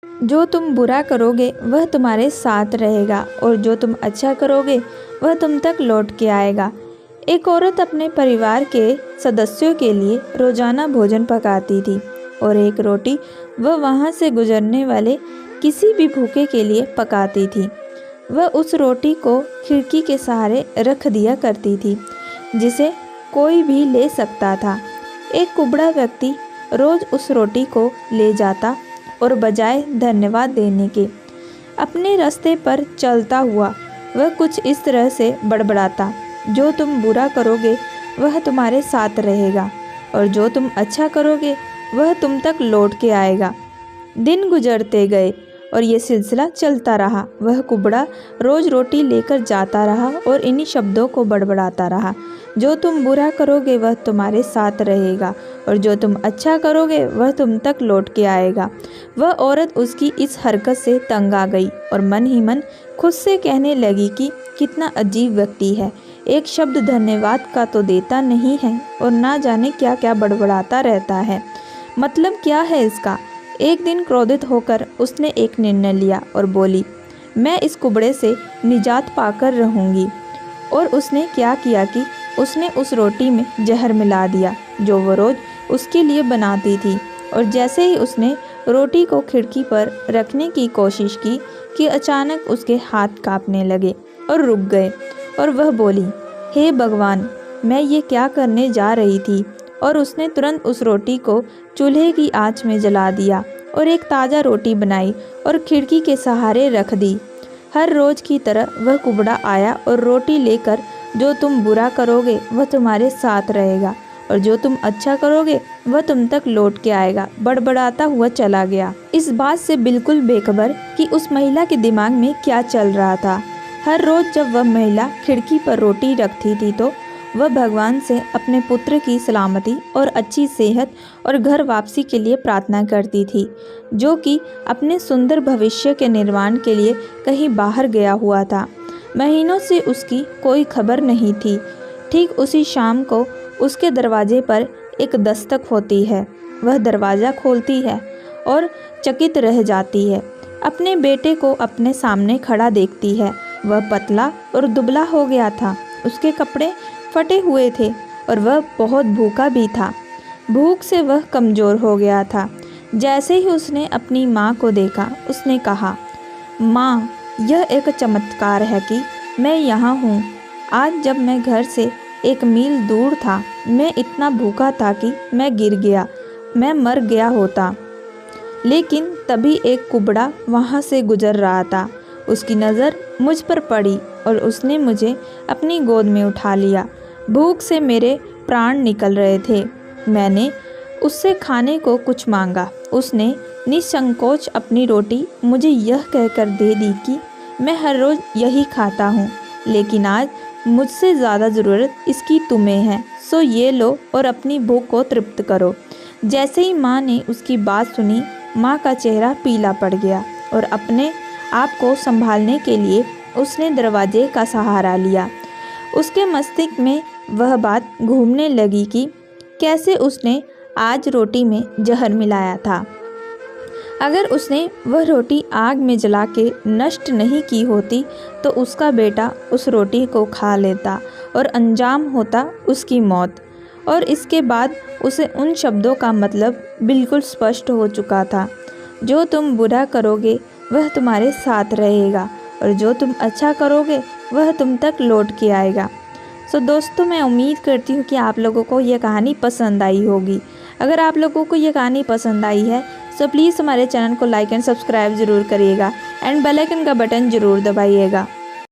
जो तुम बुरा करोगे वह तुम्हारे साथ रहेगा और जो तुम अच्छा करोगे वह तुम तक लौट के आएगा। एक औरत अपने परिवार के सदस्यों के लिए रोजाना भोजन पकाती थी और एक रोटी वह वहाँ से गुजरने वाले किसी भी भूखे के लिए पकाती थी। वह उस रोटी को खिड़की के सहारे रख दिया करती थी जिसे कोई भी ले सकता था। एक कुबड़ा व्यक्ति रोज उस रोटी को ले जाता और बजाय धन्यवाद देने के अपने रास्ते पर चलता हुआ वह कुछ इस तरह से बड़बड़ाता, जो तुम बुरा करोगे वह तुम्हारे साथ रहेगा और जो तुम अच्छा करोगे वह तुम तक लौट के आएगा। दिन गुजरते गए और ये सिलसिला चलता रहा। वह कुबड़ा रोज रोटी लेकर जाता रहा और इन्हीं शब्दों को बड़बड़ाता रहा, जो तुम बुरा करोगे वह तुम्हारे साथ रहेगा और जो तुम अच्छा करोगे वह तुम तक लौट के आएगा। वह औरत उसकी इस हरकत से तंग आ गई और मन ही मन खुद से कहने लगी कि कितना अजीब व्यक्ति है, एक शब्द धन्यवाद का तो देता नहीं है और ना जाने क्या क्या बड़बड़ाता रहता है, मतलब क्या है इसका। एक दिन क्रोधित होकर उसने एक निर्णय लिया और बोली, मैं इस कुबड़े से निजात पाकर रहूँगी। और उसने क्या किया कि उसने उस रोटी में जहर मिला दिया जो वो रोज़ उसके लिए बनाती थी। और जैसे ही उसने रोटी को खिड़की पर रखने की कोशिश की कि अचानक उसके हाथ कांपने लगे और रुक गए और वह बोली, हे भगवान, मैं ये क्या करने जा रही थी। और उसने तुरंत उस रोटी को चूल्हे की आंच में जला दिया और एक ताज़ा रोटी बनाई और खिड़की के सहारे रख दी। हर रोज़ की तरह वह कुबड़ा आया और रोटी लेकर, जो तुम बुरा करोगे वह तुम्हारे साथ रहेगा और जो तुम अच्छा करोगे वह तुम तक लौट के आएगा, बड़बड़ाता हुआ चला गया, इस बात से बिल्कुल बेखबर कि उस महिला के दिमाग में क्या चल रहा था। हर रोज़ जब वह महिला खिड़की पर रोटी रखती थी तो वह भगवान से अपने पुत्र की सलामती और अच्छी सेहत और घर वापसी के लिए प्रार्थना करती थी, जो कि अपने सुंदर भविष्य के निर्माण के लिए कहीं बाहर गया हुआ था। महीनों से उसकी कोई खबर नहीं थी। ठीक उसी शाम को उसके दरवाजे पर एक दस्तक होती है। वह दरवाज़ा खोलती है और चकित रह जाती है। अपने बेटे को अपने सामने खड़ा देखती है। वह पतला और दुबला हो गया था, उसके कपड़े फटे हुए थे और वह बहुत भूखा भी था। भूख से वह कमज़ोर हो गया था। जैसे ही उसने अपनी माँ को देखा, उसने कहा, माँ, यह एक चमत्कार है कि मैं यहाँ हूँ। आज जब मैं घर से 1 मील दूर था, मैं इतना भूखा था कि मैं गिर गया, मैं मर गया होता। लेकिन तभी एक कुबड़ा वहाँ से गुजर रहा था। उसकी नज़र मुझ पर पड़ी और उसने मुझे अपनी गोद में उठा लिया। भूख से मेरे प्राण निकल रहे थे। मैंने उससे खाने को कुछ मांगा। उसने निसंकोच अपनी रोटी मुझे यह कहकर दे दी कि मैं हर रोज़ यही खाता हूँ, लेकिन आज मुझसे ज़्यादा ज़रूरत इसकी तुम्हें है, सो ये लो और अपनी भूख को तृप्त करो। जैसे ही माँ ने उसकी बात सुनी, माँ का चेहरा पीला पड़ गया और अपने आप को संभालने के लिए उसने दरवाजे का सहारा लिया। उसके मस्तिष्क में वह बात घूमने लगी कि कैसे उसने आज रोटी में जहर मिलाया था। अगर उसने वह रोटी आग में जला के नष्ट नहीं की होती तो उसका बेटा उस रोटी को खा लेता और अंजाम होता उसकी मौत। और इसके बाद उसे उन शब्दों का मतलब बिल्कुल स्पष्ट हो चुका था, जो तुम बुरा करोगे वह तुम्हारे साथ रहेगा और जो तुम अच्छा करोगे वह तुम तक लौट के आएगा। सो दोस्तों, मैं उम्मीद करती हूँ कि आप लोगों को यह कहानी पसंद आई होगी। अगर आप लोगों को यह कहानी पसंद आई है तो प्लीज़ हमारे चैनल को लाइक एंड सब्सक्राइब ज़रूर करिएगा एंड बेल आइकन का बटन ज़रूर दबाइएगा।